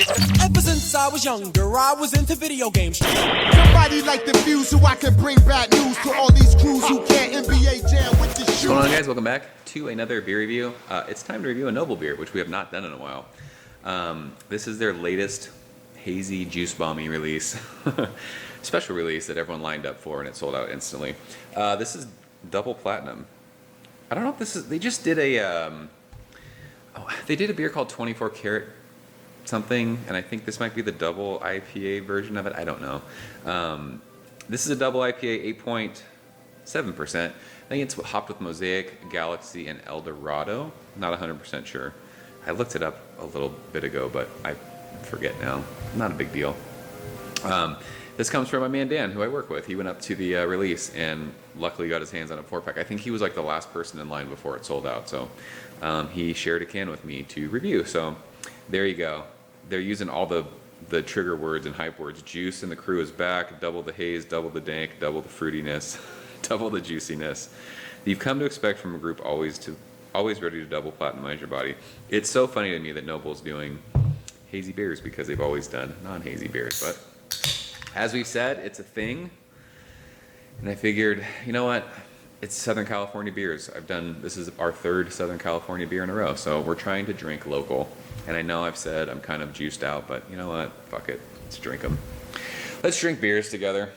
Ever since I was younger, I was into video games. Somebody like the fuse so I can bring bad news to all these crews who can't NBA jam with the shoes. What's going on, guys? Welcome back to another beer review. It's time to review a Noble beer, which we have not done in a while. This is their latest hazy juice bomby release. Special release that everyone lined up for, and it sold out instantly. This is double platinum. I don't know if this is, they just did a, they did a beer called 24 Karat something, and I think this might be the double IPA version of it. I don't know. This is a double IPA, 8.7%. I think it's hopped with Mosaic, Galaxy, and Eldorado. Not 100% sure. I looked it up a little bit ago, but I forget now. Not a big deal. This comes from my man Dan, who I work with. He went up to the release and luckily got his hands on a 4-pack. I think he was like the last person in line before it sold out. So he shared a can with me to review. So there you go. They're using all the trigger words and hype words. Juice and the crew is back. Double the haze, double the dank, double the fruitiness, double the juiciness. You've come to expect from a group always ready to double platinize your body. It's so funny to me that Noble's doing hazy beers because they've always done non-hazy beers. But as we've said, it's a thing. And I figured, you know what? It's Southern California beers. This is our third Southern California beer in a row. So we're trying to drink local. And I know I've said I'm kind of juiced out, but you know what? Fuck it. Let's drink them. Let's drink beers together.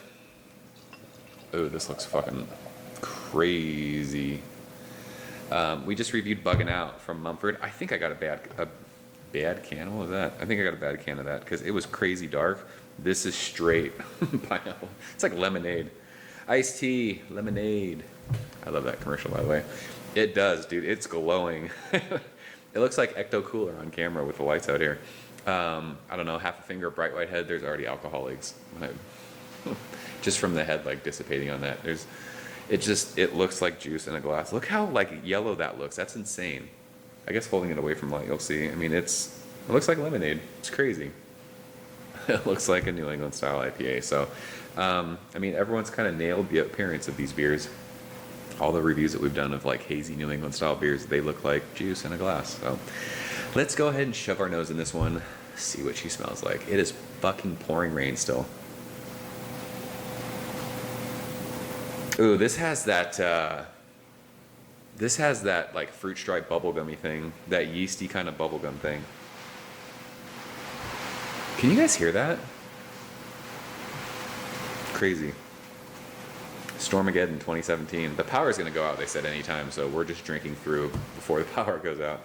Oh, this looks fucking crazy. We just reviewed Buggin' Out from Mumford. I think I got a bad can. What was that? I think I got a bad can of that because it was crazy dark. This is straight pineapple. It's like lemonade. Iced tea, lemonade. I love that commercial, by the way. It does, dude. It's glowing. It looks like Ecto Cooler on camera with the lights out here. I don't know, half a finger of bright white head. There's already alcohol leaks. Just from the head like dissipating on that. It looks like juice in a glass. Look how like yellow that looks. That's insane. I guess holding it away from light, you'll see. I mean, it looks like lemonade. It's crazy. It looks like a New England style IPA. So, I mean, everyone's kind of nailed the appearance of these beers. All the reviews that we've done of like hazy New England style beers, they look like juice in a glass. So let's go ahead and shove our nose in this one, see what she smells like. It is fucking pouring rain still. Ooh, this has that like fruit stripe bubblegummy thing, that yeasty kind of bubblegum thing. Can you guys hear that? Crazy. Stormageddon 2017. The power's gonna go out, they said, anytime, so we're just drinking through before the power goes out.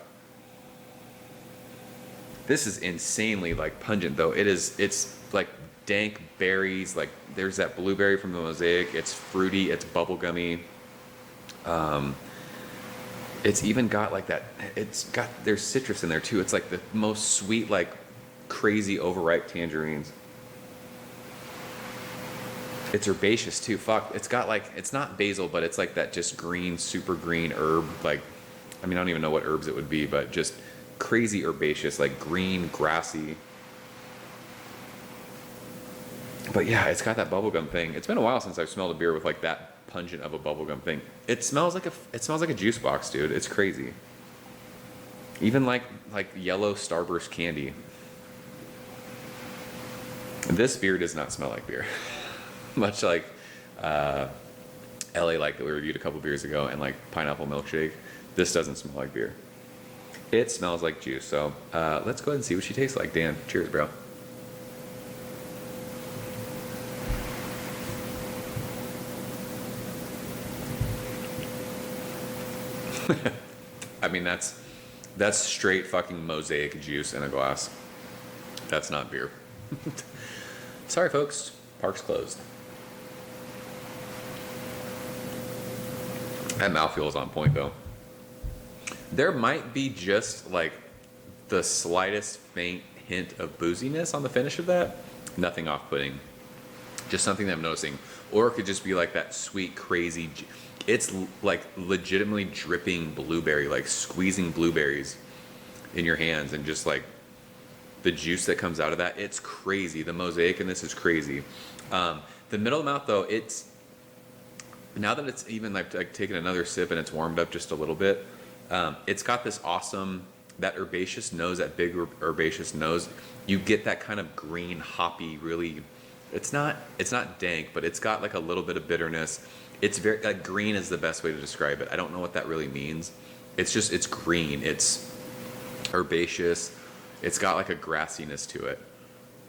This is insanely like pungent though. It's like dank berries, like there's that blueberry from the Mosaic. It's fruity, it's bubblegummy. It's even got like that, there's citrus in there too. It's like the most sweet, like crazy overripe tangerines. It's herbaceous too. Fuck. It's got like, it's not basil, but it's like that just green, super green herb. Like, I mean, I don't even know what herbs it would be, but just crazy herbaceous, like green, grassy. But yeah, it's got that bubblegum thing. It's been a while since I've smelled a beer with like that pungent of a bubblegum thing. It smells like a juice box, dude. It's crazy. Even like yellow Starburst candy. This beer does not smell like beer. Much like LA Like that we reviewed a couple beers ago, and like pineapple milkshake. This doesn't smell like beer. It smells like juice. So let's go ahead and see what she tastes like. Dan, cheers, bro. I mean, that's straight fucking Mosaic juice in a glass. That's not beer. Sorry, folks. Park's closed. That mouthfeel is on point, though. There might be just like the slightest faint hint of booziness on the finish of that. Nothing off-putting. Just something that I'm noticing. Or it could just be like that sweet, crazy... It's like legitimately dripping blueberry, like squeezing blueberries in your hands, and just like the juice that comes out of that. It's crazy. The Mosaic in this is crazy. The middle of the mouth, though, it's... Now that it's even like taken another sip and it's warmed up just a little bit, it's got this awesome that herbaceous nose, that big herbaceous nose, you get that kind of green, hoppy, really, it's not dank, but it's got like a little bit of bitterness. It's very, like, green is the best way to describe it. I don't know what that really means. It's green, it's herbaceous, it's got like a grassiness to it.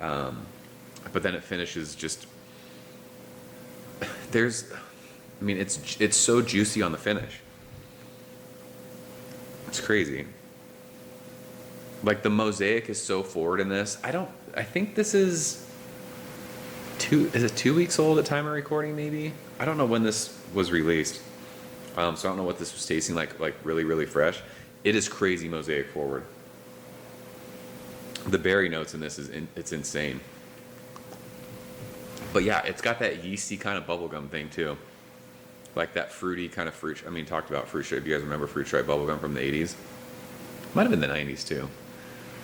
But then it finishes just, it's so juicy on the finish. It's crazy. Like, the mosaic is so forward in this. I think this is 2 weeks old at time of recording, maybe? I don't know when this was released. So I don't know what this was tasting like really, really fresh. It is crazy mosaic forward. The berry notes in this it's insane. But yeah, it's got that yeasty kind of bubblegum thing too. Like that fruity kind of fruit. I mean, talked about fruit stripe. You guys remember fruit stripe bubblegum from the 80s? Might have been the 90s too.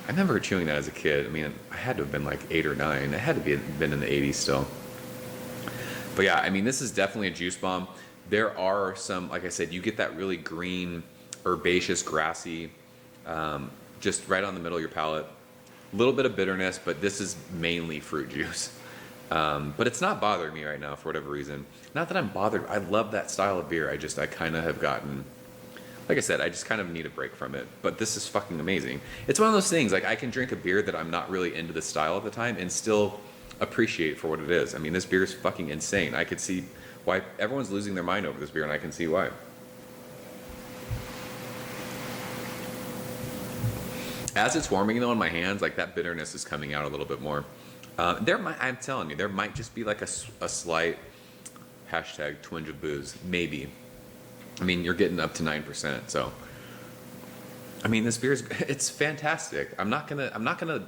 I remember chewing that as a kid. I mean, I had to have been like 8 or 9. It had to been in the 80s still. But yeah, I mean, this is definitely a juice bomb. There are some, like I said, you get that really green, herbaceous, grassy, just right on the middle of your palate. A little bit of bitterness, but this is mainly fruit juice. But it's not bothering me right now for whatever reason. Not that I'm bothered. I love that style of beer. I kind of have gotten, like I said, I just kind of need a break from it. But this is fucking amazing. It's one of those things, like, I can drink a beer that I'm not really into the style at the time and still appreciate for what it is. I mean, this beer is fucking insane. I could see why everyone's losing their mind over this beer, and I can see why. As it's warming though in my hands, like, that bitterness is coming out a little bit more. I'm telling you, there might just be like a slight hashtag twinge of booze, maybe. I mean, you're getting up to 9%, so. I mean, this beer it's fantastic. I'm not gonna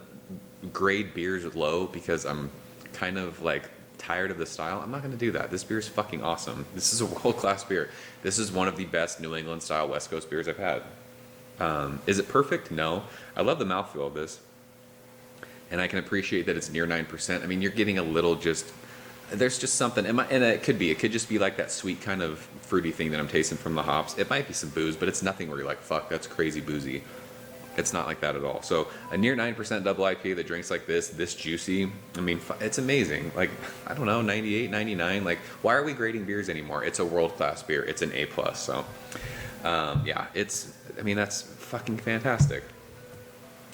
grade beers low because I'm kind of like tired of the style. I'm not gonna do that. This beer is fucking awesome. This is a world-class beer. This is one of the best New England style West Coast beers I've had. Is it perfect? No. I love the mouthfeel of this. And I can appreciate that it's near 9%. I mean, you're getting a little there's just something, and it could just be like that sweet kind of fruity thing that I'm tasting from the hops. It might be some booze, but it's nothing where you're like, fuck, that's crazy boozy. It's not like that at all. So a near 9% double IPA that drinks like this juicy, I mean, it's amazing. Like, I don't know, 98, 99. Like, why are we grading beers anymore? It's a world-class beer. It's an A+. So, yeah, that's fucking fantastic.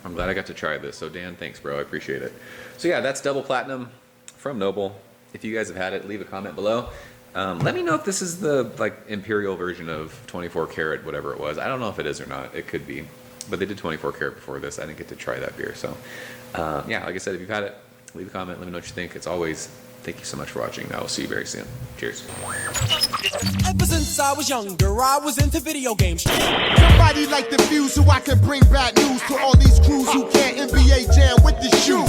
I'm glad I got to try this. So Dan, thanks, bro. I appreciate it. So yeah, that's Double Platinum from Noble. If you guys have had it, leave a comment below. Let me know if this is the like imperial version of 24 karat, whatever it was. I don't know if it is or not. It could be, but they did 24 karat before this. I didn't get to try that beer. So yeah, like I said, if you've had it, leave a comment. Let me know what you think. It's always, thank you so much for watching. I will see you very soon. Cheers. Ever since I was younger, I was into video games. Somebody like the Fuse so I can bring bad news to all these crews who can't NBA jam with the shoe.